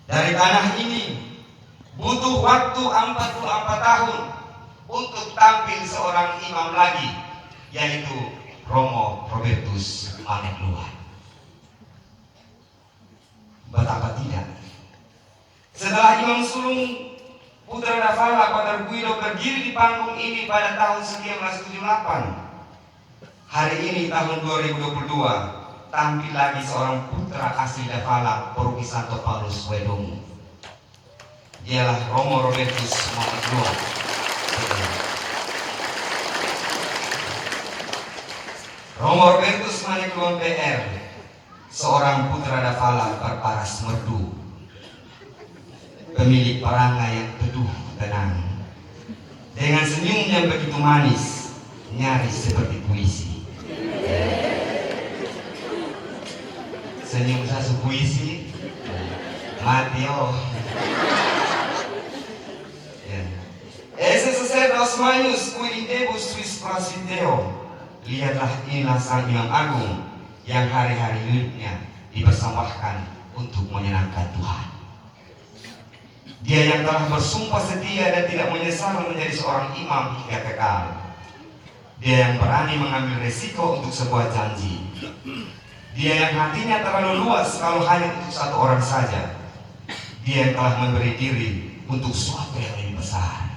Dari tanah ini butuh waktu 44 tahun untuk tampil seorang imam lagi, yaitu Romo Robertus Manegluan. Betapa tidak, setelah Imam Sulung Putra Davala Pater Guido berdiri di panggung ini pada tahun 1978, hari ini tahun 2022 tampil lagi seorang putra asli Davala, Paroki Santo Paulus Wedong. Dialah Romo Robertus Manegluan. Romo Robertus Manegluan PR, seorang putra Davala berparas merdu, pemilik perangai yang teduh tenang, dengan senyum yang begitu manis, nyaris seperti puisi. Senyum saya puisi, mati oh. Ese sacerdotes maius cui intebus suis prasideo. Lihatlah, inilah sang imam agung yang hari-hari hidupnya dipersembahkan untuk menyenangkan Tuhan. Dia yang telah bersumpah setia dan tidak menyesal menjadi seorang imam hingga kekal. Dia yang berani mengambil resiko untuk sebuah janji. Dia yang hatinya terlalu luas kalau hanya untuk satu orang saja. Dia yang telah memberi diri untuk sesuatu yang lebih besar.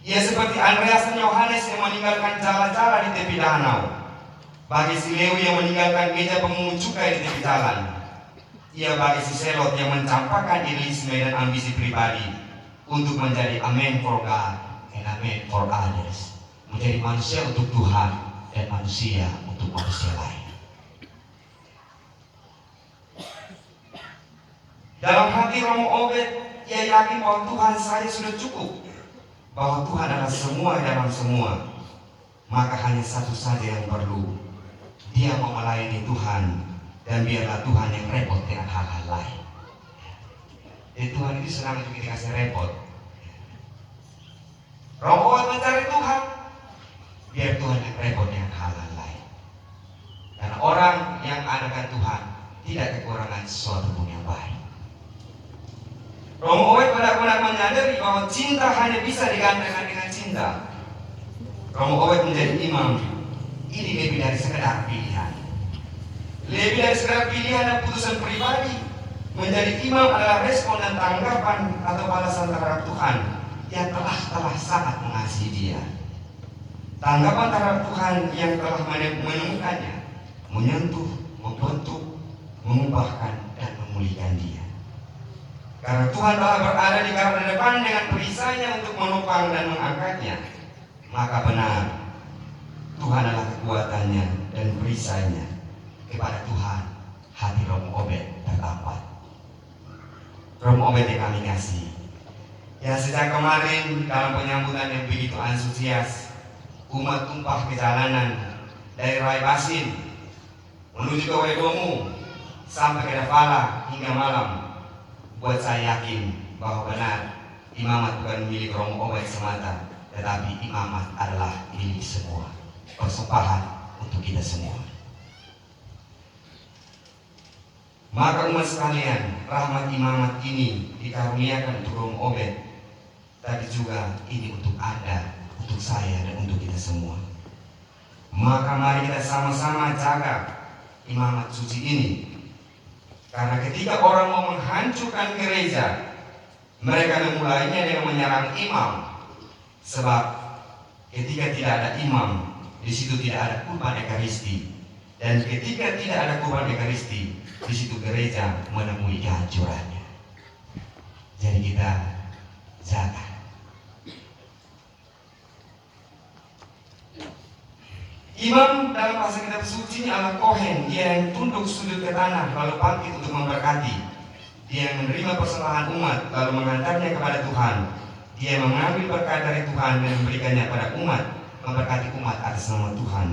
Ia seperti Andreas dan Yohanes yang meninggalkan jala-jala di tepi danau, bagi si Lewi yang meninggalkan meja pemungut cukai di tepi jalan. Ia bagi si Selot yang mencampakkan idealisme dan ambisi pribadi untuk menjadi a man for God and a man for others, menjadi manusia untuk Tuhan dan manusia untuk manusia lain. Dalam hati Romo Obed, ia yakin bahwa Tuhan saja sudah cukup, bahwa Tuhan adalah semua dalam semua. Maka hanya satu saja yang perlu, dia mau melayani Tuhan, dan biarlah Tuhan yang repot dengan hal-hal lain. Jadi Tuhan itu senang untuk kita kasih repot. Romo Obed mencari Tuhan, biar Tuhan yang repot dengan hal-hal lain. Karena orang yang adakan Tuhan tidak kekurangan sesuatu pun yang baik. Romo Obed benar-benar menyadari bahwa cinta hanya bisa digantungkan dengan cinta. Romo Obed menjadi imam ini lebih dari sekedar pilihan. Lebih dari sekedar pilihan dan putusan pribadi. Menjadi imam adalah respon dan tanggapan atau balasan terhadap Tuhan yang telah sangat mengasihi dia. Tanggapan terhadap Tuhan yang telah menemukannya, menyentuh, membentuk, mengubahkan dan memulihkan dia. Karena Tuhan telah berada di garda depan dengan perisainya untuk menopang dan mengangkatnya, maka benar Tuhan adalah kekuatannya dan perisainya. Kepada Tuhan hati Romo Obed terdapat. Romo Obed yang kami kasih, ya sejak kemarin dalam penyambutan yang begitu antusias, umat tumpah ke jalanan dari Rai Basin menuju ke Wedomu sampai ke Davala hingga malam. Buat saya yakin bahwa benar imamat bukan milik Romo Obed semata, tetapi imamat adalah milik semua, persembahan untuk kita semua. Maka umat sekalian, rahmat imamat ini dikaruniakan untuk Romo Obed, tapi juga ini untuk Anda, untuk saya, dan untuk kita semua. Maka mari kita sama-sama jaga imamat suci ini. Karena ketika orang mau menghancurkan gereja, mereka memulainya dengan menyerang imam. Sebab ketika tidak ada imam, di situ tidak ada kurban ekaristi. Dan ketika tidak ada kurban ekaristi, di situ gereja menemui kehancurannya. Jadi kita jaga. Imam dalam bahasa kitab suci adalah Kohen, dia yang tunduk sujud ke tanah lalu bangkit untuk memberkati. Dia yang menerima persembahan umat lalu mengantarnya kepada Tuhan. Dia yang mengambil berkat dari Tuhan dan memberikannya kepada umat, memberkati umat atas nama Tuhan.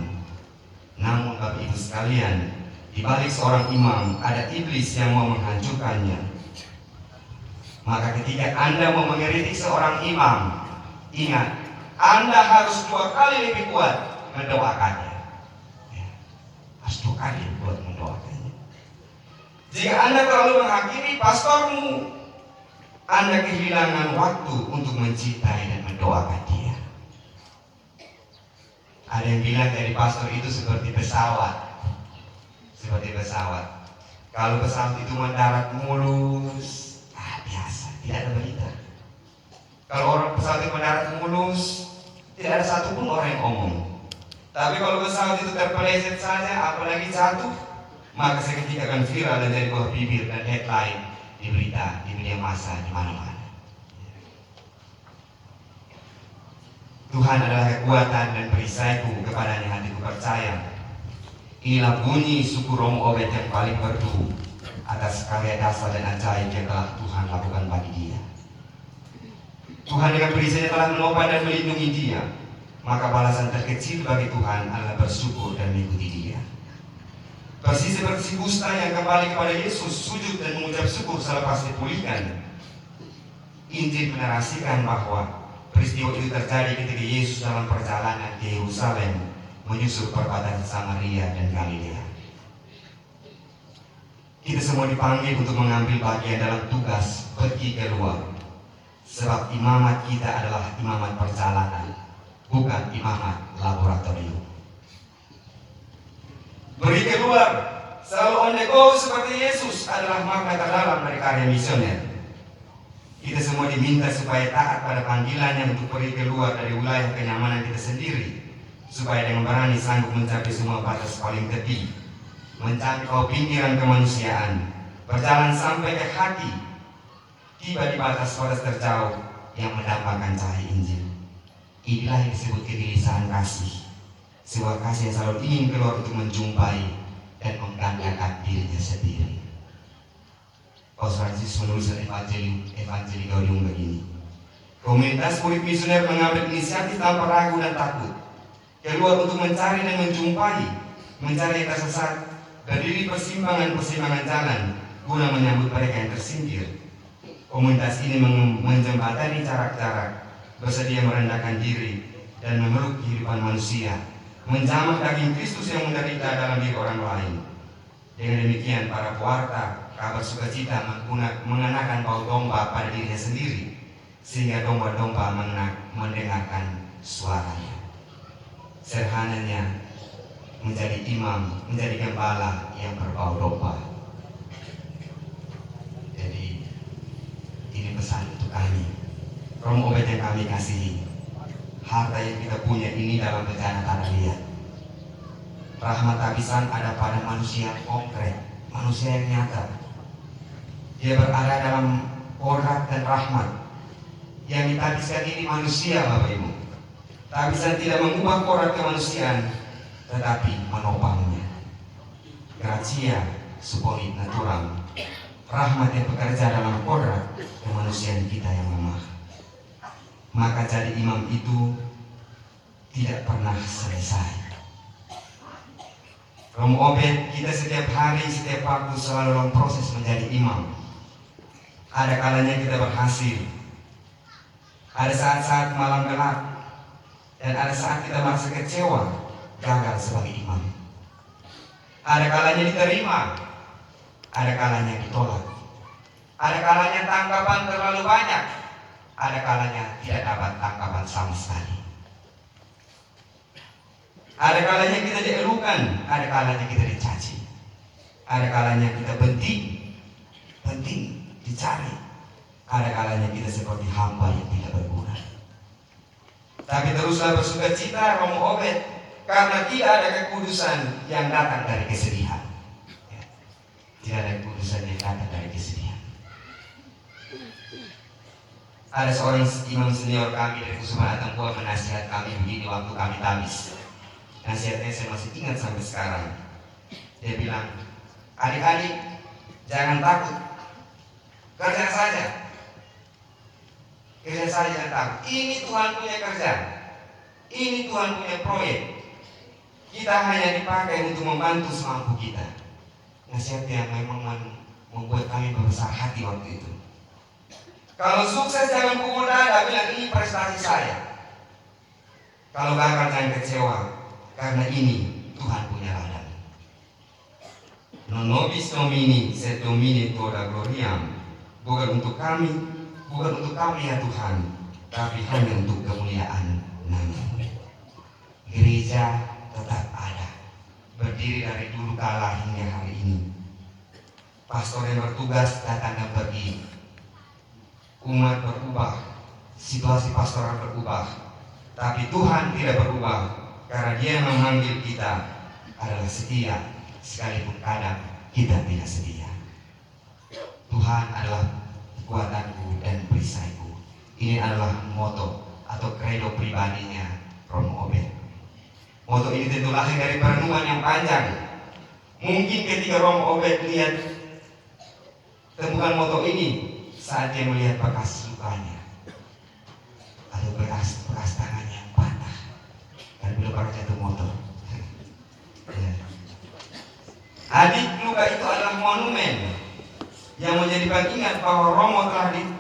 Namun Bapak Ibu sekalian, di balik seorang imam ada iblis yang mau menghancurkannya. Maka ketika Anda mau mengkritik seorang imam, ingat, Anda harus 2 kali lebih kuat mendoakannya. Harus 2 kali buat mendoakannya. Jika Anda terlalu menghakimi pastormu, Anda kehilangan waktu untuk mencintai dan mendoakan dia. Ada yang bilang dari pastor itu seperti pesawat. Seperti pesawat. Kalau pesawat itu mendarat mulus, biasa, tidak ada berita. Kalau orang pesawat itu mendarat mulus, tidak ada satupun orang yang omong. Tapi kalau pesawat itu terpeleset saja, apalagi jatuh, maka seketika akan viral dan jadi buah bibir dan headline di berita, di media massa, di mana-mana. Tuhan adalah kekuatan dan perisaiku, kepadanya hatiku percaya. Inilah bunyi suku Romo Obed yang paling merdu atas karya dasar dan ajaib yang telah Tuhan lakukan bagi dia. Tuhan dengan perisainya telah menopang dan melindungi dia. Maka balasan terkecil bagi Tuhan adalah bersyukur dan mengikuti dia. Persis seperti si kusta yang kembali kepada Yesus, sujud dan mengucap syukur selepas dipulihkan. Injil menarasikan bahwa peristiwa itu terjadi ketika Yesus dalam perjalanan ke Yerusalem menyusul perbatasan Samaria dan Galilea. Kita semua dipanggil untuk mengambil bagian dalam tugas pergi keluar. Sebab imamat kita adalah imamat perjalanan, bukan imamat laboratorium. Pergi keluar, selalu on the go seperti Yesus adalah makna terdalam dari karya misioner. Kita semua diminta supaya taat pada panggilannya untuk pergi keluar dari wilayah kenyamanan kita sendiri, supaya dengan berani sanggup mencapai semua batas paling tepi, menjangkau pinggiran kemanusiaan, berjalan sampai ke hati, tiba di batas-batas terjauh yang mendambakan cahaya Injil. Inilah yang disebut kegelisahan kasih, sebuah kasih yang selalu ingin keluar untuk menjumpai dan menggandakan dirinya sendiri. Paus Francis menulis Evangelii Gaudium begini: komunitas murid misioner mengambil inisiatif tanpa ragu dan takut, keluar untuk mencari dan menjumpai, mencari yang tersesat, berdiri persimpangan-persimpangan jalan guna menyambut mereka yang tersingkir. Komunitas ini menjembatani jarak-jarak, bersedia merendahkan diri dan memeluk kehidupan manusia, menjamah daging Kristus yang menderita dalam diri orang lain. Dengan demikian para pewarta kabar sukacita mengenakan bau domba pada dirinya sendiri, sehingga domba-domba mendengarkan suaranya. Serhananya menjadi imam, menjadi gembala yang berbau domba. Jadi ini pesan untuk kami, Romo Obed yang kami kasihi. Harta yang kita punya ini dalam bencana tanah liat. Rahmat habisan ada pada manusia konkret, manusia yang nyata. Dia berada dalam kodrat dan rahmat. Yang ditabiskan ini manusia, Bapak Ibu. Tabisan tidak mengubah kodrat kemanusiaan, tetapi menopangnya. Gratia supposit naturam. Rahmat yang bekerja dalam kodrat kemanusiaan kita yang lemah. Maka jadi imam itu tidak pernah selesai. Romo Obed, kita setiap hari, setiap waktu selalu dalam proses menjadi imam. Ada kalanya kita berhasil, ada saat-saat malam gelap, dan ada saat kita merasa kecewa, gagal sebagai imam. Ada kalanya diterima, ada kalanya ditolak. Ada kalanya tanggapan terlalu banyak, ada kalanya tidak dapat tanggapan sama sekali. Ada kalanya kita dielukan, ada kalanya kita dicaci. Ada kalanya kita penting dicari. Ada kalanya kita seperti hamba yang tidak berguna. Tapi teruslah bersukacita, Romo Obed, karena tidak ada kekudusan yang datang dari kesedihan. Tidak ada kekudusan yang datang dari kesedihan. Ada seorang imam senior kami dari Kusuma Atambua menasihat kami begini waktu kami tabis. Nasihatnya saya masih ingat sampai sekarang. Dia bilang, adik-adik jangan takut, kerja saja. Kerja saja, jangan takut. Ini Tuhan punya kerja, ini Tuhan punya proyek. Kita hanya dipakai untuk membantu semampu kita. Nasihat yang memang membuat kami berbesar hati waktu itu. Kalau sukses jangan pukul dada, bilang ini prestasi saya. Kalau gagal jangan kecewa, karena ini Tuhan punya ladang. Non nobis nomini sed Domini toda gloriam. Bukan untuk kami ya Tuhan, tapi hanya untuk kemuliaan nama-Mu. Gereja tetap ada, berdiri dari dulu kala hingga hari ini. Pastor yang bertugas datang dan pergi. Umat berubah, situasi pastoral berubah, tapi Tuhan tidak berubah, karena Dia yang memanggil kita adalah setia, sekalipun kadang kita tidak setia. Tuhan adalah kekuatanku dan perisaiku. Ini adalah moto atau kredo pribadinya Romo Obed. Moto ini tentu lahir dari perenungan yang panjang. Mungkin ketika Romo Obed lihat temukan moto ini saat dia melihat bekas lukanya atau bekas tangan yang patah dan belum pernah jatuh motor. Ya. Adik luka itu adalah monumen yang menjadi pengingat bahwa Romo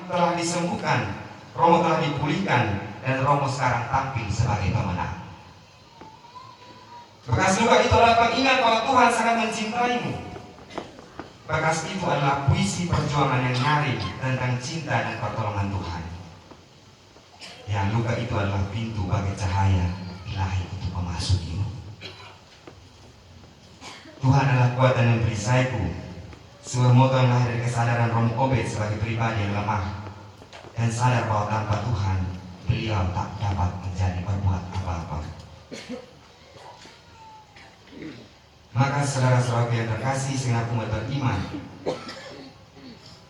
telah disembuhkan, Romo telah dipulihkan, dan Romo sekarang tampil sebagai pemenang. Bekas luka itu adalah pengingat bahwa Tuhan sangat mencintaimu. Bekas itu adalah puisi perjuangan yang nyaring tentang cinta dan pertolongan Tuhan. Yang luka itu adalah pintu bagi cahaya ilahi untuk memasukimu. Tuhan adalah kekuatan dan perisaiku. Sebuah moto yang lahir dari kesadaran Romo Obed sebagai pribadi yang lemah dan sadar bahwa tanpa Tuhan beliau tak dapat menjadi berbuat apa-apa. Maka saudara-saudara yang terkasih segenap umat beriman,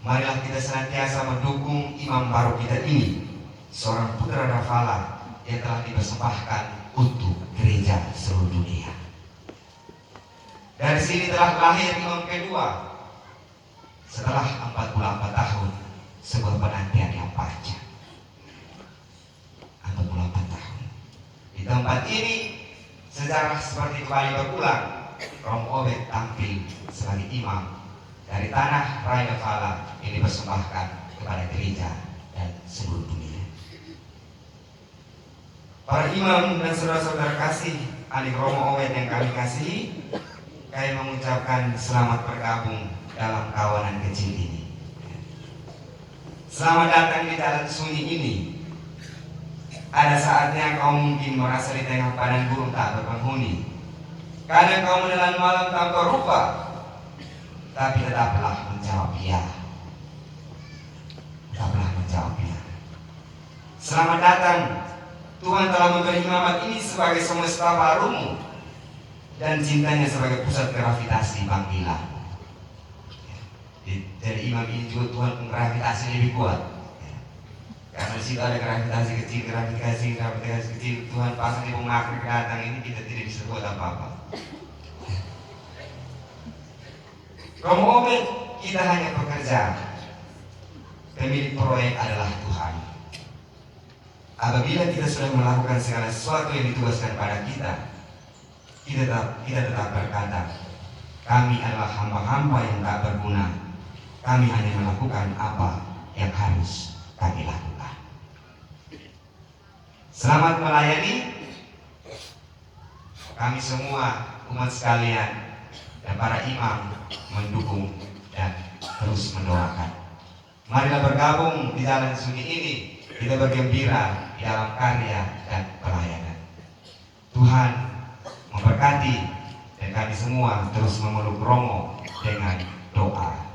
marilah kita senantiasa mendukung imam baru kita ini, seorang putra Dafala yang telah dipersembahkan untuk gereja seluruh dunia. Dari sini telah lahir imam kedua setelah 44 tahun sebuah penantian yang panjang. 44 tahun. Di tempat ini sejarah seperti kembali berulang. Romo Obed tampil sebagai imam dari tanah Raya Dafala yang dipersembahkan kepada gereja dan seluruh dunia. Para imam dan saudara-saudara kasih, adik Romo Obed yang kami kasihi, kami mengucapkan selamat bergabung dalam kawanan kecil ini. Selamat datang di jalan sunyi ini. Ada saatnya kau mungkin merasa di tengah padang gurun tak berpenghuni. Kadang kau menelan malam tanpa rupa, tapi tetaplah menjawab ya. Tetaplah menjawab ya. Selamat datang. Tuhan telah memberi imamat ini sebagai semesta barumu dan cintanya sebagai pusat gravitasi panggilan. Jadi imam ini juga Tuhan gravitasi lebih kuat. Karena di situ ada gravitasi kecil, gravitasi kecil. Tuhan pasang di pengakhir datang ini kita tidak bisa buat apa-apa. Romo Obed kita hanya bekerja. Pemilik proyek adalah Tuhan. Apabila kita sudah melakukan segala sesuatu yang ditugaskan pada kita, kita tetap berkata, kami adalah hamba-hamba yang tak berguna. Kami hanya melakukan apa yang harus kami lakukan. Selamat melayani. Kami semua umat sekalian dan para imam mendukung dan terus mendoakan. Marilah bergabung di jalan sunyi ini. Kita bergembira di dalam karya dan pelayanan. Tuhan memberkati dan kami semua terus memeluk Romo dengan doa.